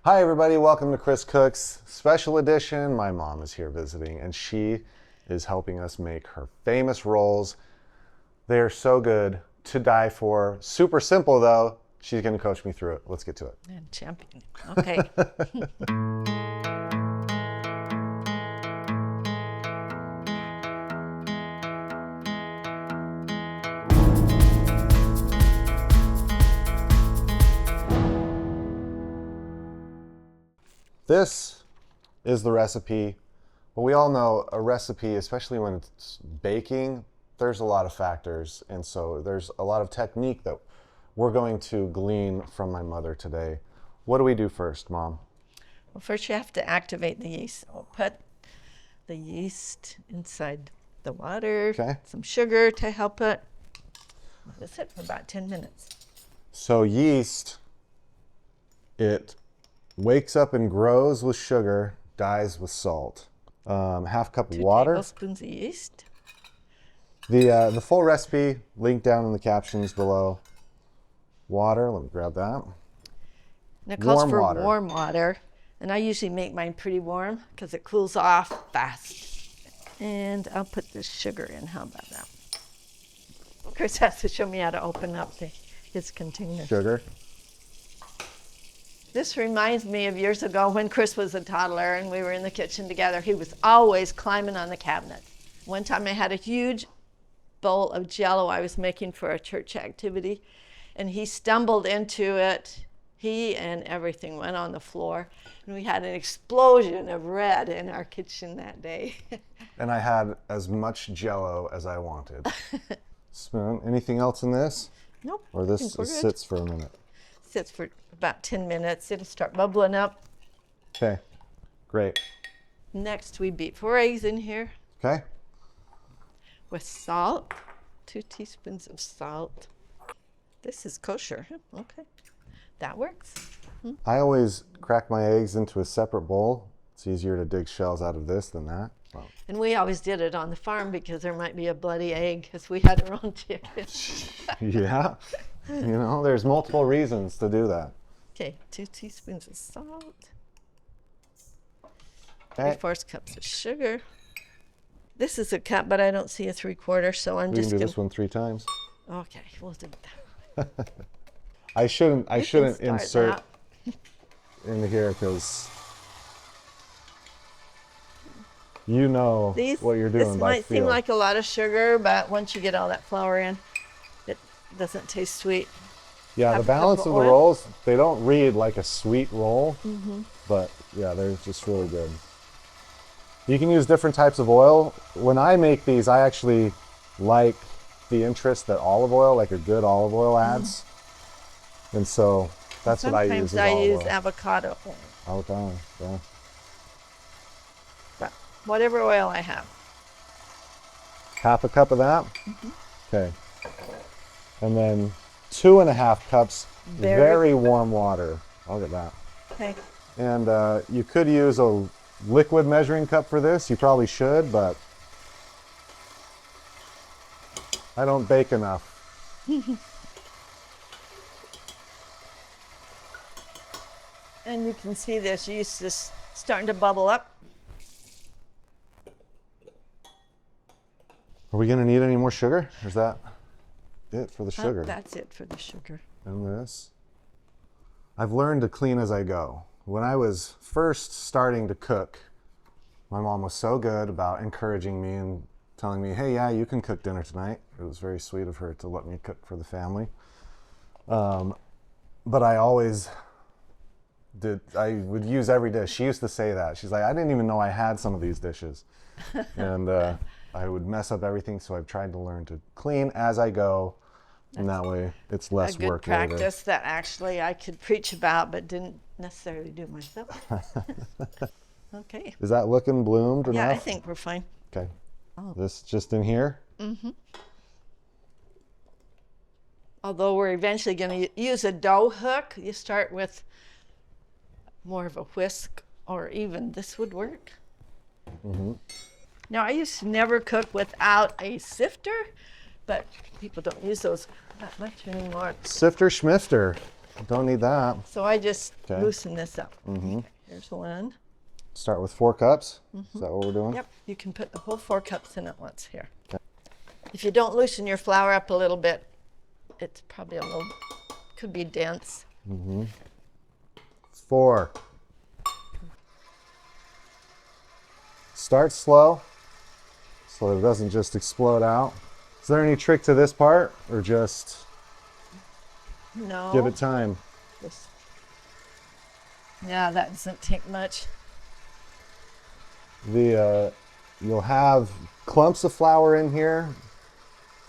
Hi everybody, welcome to Chris Cooks Special Edition. My mom is here visiting and she is helping us make her famous rolls. They are so good to die for. Super simple though. She's going to coach me through it. Let's get to it. And champion. Okay. This is the recipe. Well, we all know a recipe, especially when it's baking, there's a lot of factors. And so there's a lot of technique that we're going to glean from my mother today. What do we do first, Mom? Well, first you have to activate the yeast. I'll put the yeast inside the water, Okay. some sugar to help it. Let it sit for about 10 minutes. So yeast, it wakes up and grows with sugar, dies with salt. Half cup of 2 water. tablespoons of yeast. The full recipe, linked down in the captions below. Water, let me grab that. And it calls Warm for water. warm water. And I usually make mine pretty warm because it cools off fast. And I'll put the sugar in. How about that? Chris has to show me how to open up his container. Sugar. This reminds me of years ago when Chris was a toddler and we were in the kitchen together. He was always climbing on the cabinet. One time I had a huge bowl of Jell-O I was making for a church activity, and he stumbled into it. He and everything went on the floor, and we had an explosion of red in our kitchen that day. And I had as much Jell-O as I wanted. Spoon. Anything else in this? Nope. Or I this think we're just good. sits for a minute? Sits for about 10 minutes. It'll start bubbling up. Okay, great. Next, we beat 4 eggs in here Okay, with salt, 2 teaspoons of salt. This is kosher. Okay, that works. I always crack my eggs into a separate bowl. It's easier to dig shells out of this than that. Well, And we always did it on the farm because there might be a bloody egg because we had our own chickens. yeah, you know, there's multiple reasons to do that. Okay, 2 teaspoons of salt, Okay, 3/4 cups of sugar. This is a cup, but I don't see a 3/4, so I'm we just can do gonna. this one 3 times. Okay, we'll do that. I shouldn't You can insert start that. into here because you know what you're doing This by might feel. seem like a lot of sugar, but once you get all that flour in, it doesn't taste sweet. Yeah, Half the a cup balance of of the oil. rolls, they don't read like a sweet roll, Mm-hmm. but yeah, they're just really good. You can use different types of oil. When I make these, I actually like the interest that olive oil, like a good olive oil adds. And so that's what I use Sometimes as I olive use oil. avocado oil, Avocado, yeah. but whatever oil I have. Half a cup of that. Mm-hmm. Okay. And then 2.5 cups very warm water. I'll get that. Okay. And you could use a liquid measuring cup for this. You probably should, but I don't bake enough. And you can see this yeast is starting to bubble up. Are we gonna need any more sugar? Or is that it for the Oh, sugar? that's it for the sugar. And this. I've learned to clean as I go. When I was first starting to cook, my mom was so good about encouraging me and telling me, hey, yeah, you can cook dinner tonight. It was very sweet of her to let me cook for the family. But I always I would use every dish. She used to say that. She's like, I didn't even know I had some of these dishes. And I would mess up everything, so I've tried to learn to clean as I go. And that way it's less A good work later. practice that actually I could preach about but didn't necessarily do myself. Okay. Is that looking bloomed enough? Yeah, I think we're fine. Okay. Oh. This just in here? Although we're eventually going to use a dough hook, you start with more of a whisk, or even this would work. Now, I used to never cook without a sifter, but people don't use those that much anymore. Sifter schmifter. Don't need that. So I just Okay. loosen this up. Here's one. Start with 4 cups. Is that what we're doing? Yep, you can put the whole 4 cups in at once here. Okay. If you don't loosen your flour up a little bit, it's probably a little, could be dense. 4. Start slow so that it doesn't just explode out. Is there any trick to this part, or just No. give it time? Just, yeah, that doesn't take much. You'll have clumps of flour in here.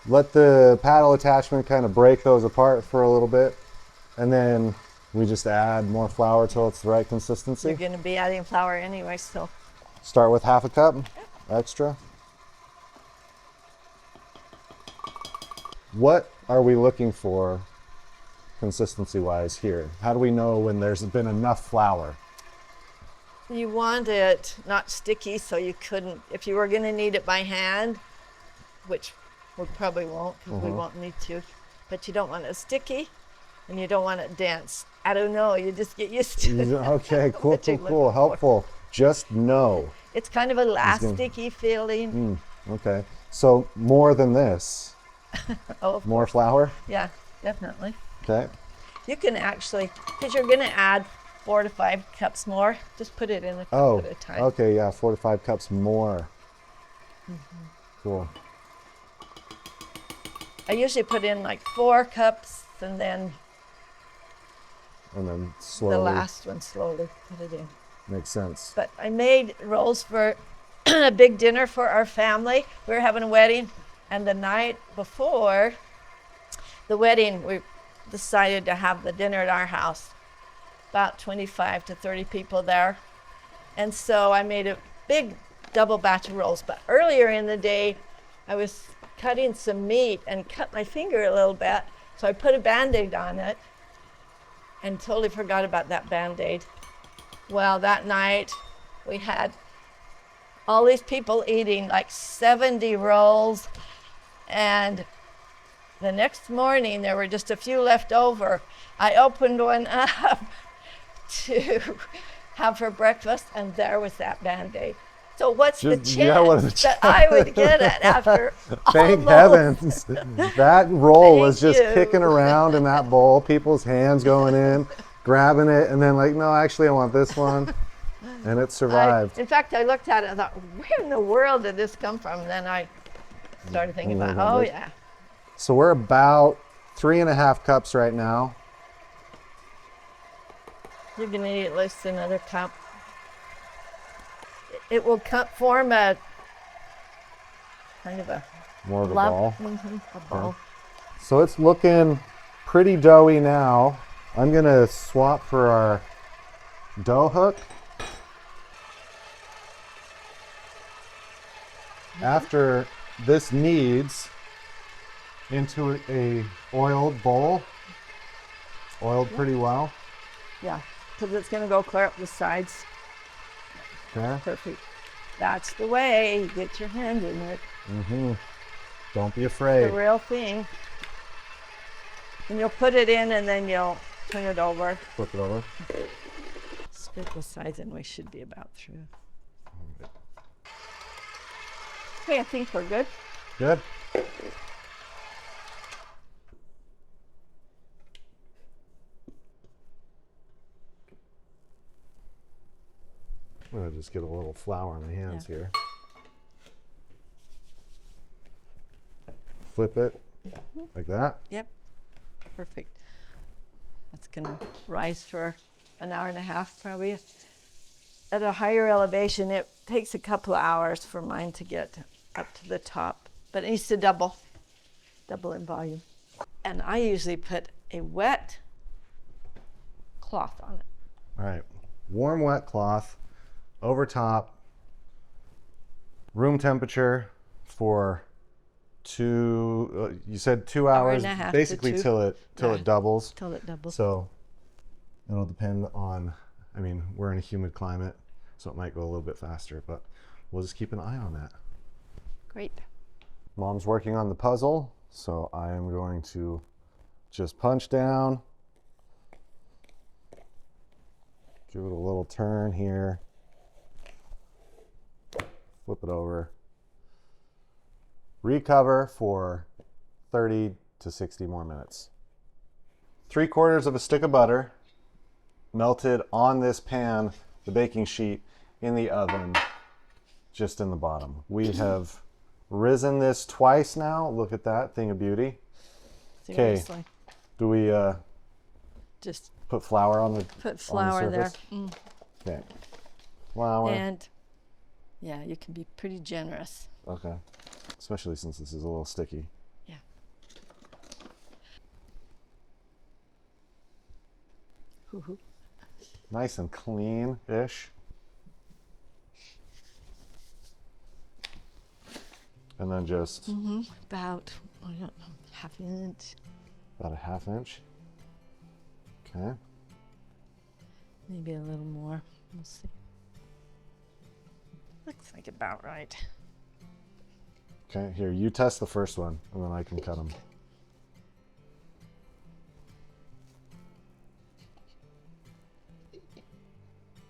Let the paddle attachment kind of break those apart for a little bit, and then we just add more flour till it's the right consistency. You're going to be adding flour anyway, so. Start with 1/2 cup extra. What are we looking for consistency wise here? How do we know when there's been enough flour? You want it not sticky, so you couldn't, if you were going to knead it by hand, which we probably won't because we won't need to, but you don't want it sticky and you don't want it dense. I don't know, you just get used to it. Okay, cool, What you're cool, cool, looking for. helpful. Just know. It's kind of elasticy feeling. Okay, so more than this. Oh, of More flour? yeah, definitely. Okay. You can actually, because you're going to add 4 to 5 cups more, just put it in a cup Oh, at a time. okay, yeah, 4 to 5 cups more. Cool. I usually put in like 4 cups and then And then slowly. the last one slowly put it in. Makes sense. But I made rolls for a big dinner for our family. We were having a wedding, and the night before the wedding, we decided to have the dinner at our house. About 25 to 30 people there. And so I made a big double batch of rolls. But earlier in the day, I was cutting some meat and cut my finger a little bit. So I put a Band-Aid on it and totally forgot about that Band-Aid. Well, that night we had all these people eating like 70 rolls, and the next morning there were just a few left over. I opened one up to have for breakfast, and there was that Band-Aid. So what's the chance that I would get it after Thank almost? heavens. That roll was Thank just you. kicking around in that bowl, people's hands going in, grabbing it, and then like, no, actually I want this one. And it survived. In fact, I looked at it and thought, where in the world did this come from? And then I started thinking about, oh yeah. So we're about 3.5 cups right now. You're going to need at least another cup. It will form a kind of a More of a lump. ball. A ball. So it's looking pretty doughy now. I'm going to swap for our dough hook. After this kneads into a oiled bowl, oiled pretty well. Yeah, because it's going to go clear up the sides. Okay. Perfect. That's the way. Get your hand in it. Don't be The afraid. real thing. And you'll put it in and then you'll turn it over. Flip it over. Split the sides and we should be about through. Okay, I think we're good. Good. I'm gonna just get a little flour on my hands here. Flip it like that. Yep, perfect. That's gonna rise for an hour and a half probably. At a higher elevation, it takes a couple of hours for mine to get up to the top, but it needs to double in volume. And I usually put a wet cloth on it. All right, warm wet cloth over top, room temperature for you said 2 Hour hours, and a half to basically 2. till it doubles. Till it doubles. So it'll depend on, I mean, we're in a humid climate, so it might go a little bit faster, but we'll just keep an eye on that. Great. Mom's working on the puzzle, so I am going to just punch down Give it a little turn here. Flip it over. Recover for 30 to 60 more minutes. 3/4 of a stick of butter melted on this pan, the baking sheet, in the oven, just in the bottom. We have risen this twice now. Look at that thing of beauty. Okay, Seriously. do we Just put flour on the put flour there. surface? Okay, flour. And yeah, you can be pretty generous. Okay, especially since this is a little sticky. Yeah. Hoo-hoo. Nice and clean-ish. And then just About, I don't know, half an inch, about a 1/2 inch. Okay. maybe a little more. We'll see. Looks like about right. Okay, here, you test the first one, and then I can cut them.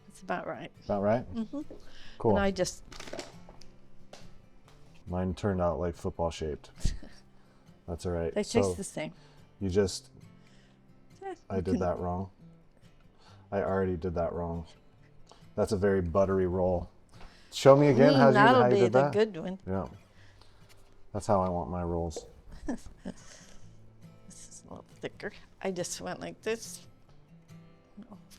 It's about right. About right? Mm-hmm. Cool. And I just, Mine turned out like football shaped. That's all right. they taste the same. You just, Yeah, I you did can- that wrong. I already did that wrong. That's a very buttery roll. Show me again how That'll you be did the that. good one. Yeah. That's how I want my rolls. This is a little thicker. I just went like this.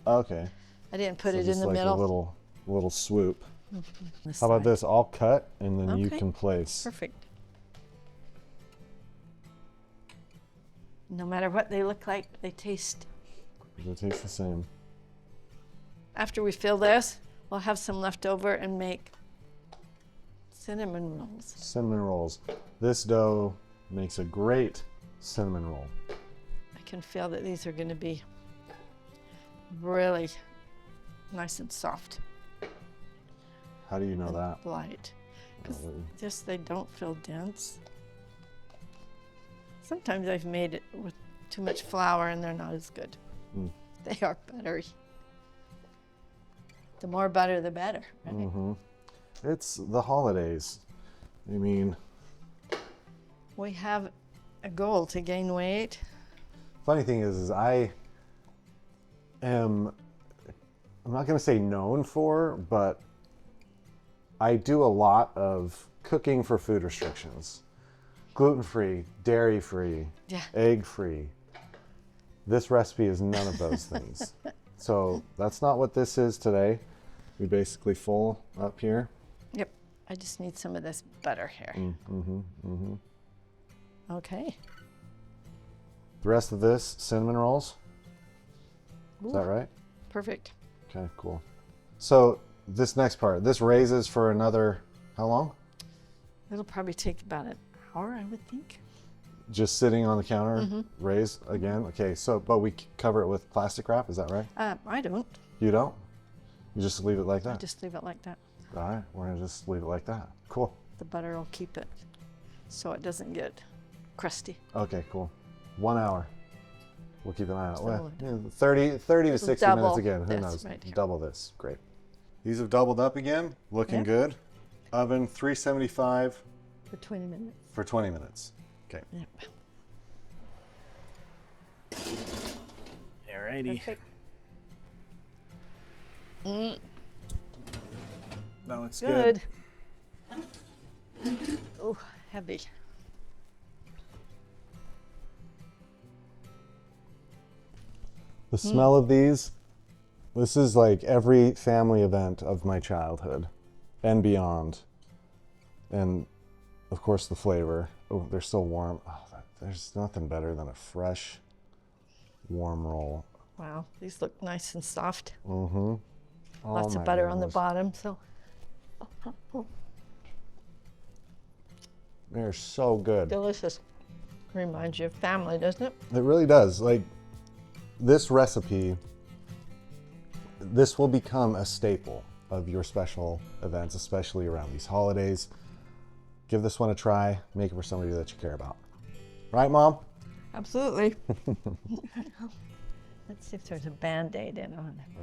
Okay. I didn't put So it in just the like middle. a little swoop. This How about side. this? I'll cut and then you Okay. can place. Perfect. No matter what they look like, they taste. It tastes the same. After we fill this, we'll have some left over and make cinnamon rolls. Cinnamon rolls. This dough makes a great cinnamon roll. I can feel that these are going to be really nice and soft, How do you know that? light. Because Oh, just they don't feel dense. Sometimes I've made it with too much flour and they're not as good. Mm. They are buttery. The more butter, the better, right? Mm-hmm. It's the holidays. I mean, We have a goal to gain weight. funny thing is I am, I'm not going to say known for, but I do a lot of cooking for food restrictions. Gluten-free, dairy-free, Yeah. egg-free. This recipe is none of those things. So that's not what this is today. We basically full up here. Yep. I just need some of this butter here. Okay. The rest of this, cinnamon rolls. Is that Ooh, right? Perfect. Okay, cool. So this next part, this raises for another, how long? It'll probably take about an hour, I would think. Just sitting on the counter, raise again. Okay, so, but we cover it with plastic wrap, is that right? I don't. You don't? You just leave it like I that? just leave it like that. All right, we're gonna just leave it like that. Cool. The butter will keep it so it doesn't get crusty. Okay, cool. 1 hour. We'll keep an eye on it. So Well, we'll- yeah, 30 to 60 minutes double again. Who this knows? right here. Double this. Great. These have doubled up again. Looking Yeah. good. Oven 375 For 20 minutes. for 20 minutes. Okay. Yep. Alrighty. Perfect. That looks Good. Oh, heavy. The smell of these, this is like every family event of my childhood and beyond. And of course the flavor. Oh, they're still warm. Oh, there's nothing better than a fresh, warm roll. Wow, these look nice and soft. Mm-hmm. Lots of butter on the bottom, so. They're so good. Delicious. Reminds you of family, doesn't it? It really does. Like this recipe, this will become a staple of your special events, especially around these holidays. Give this one a try. Make it for somebody that you care about. Right, Mom? Absolutely. Let's see if there's a Band-Aid in on it.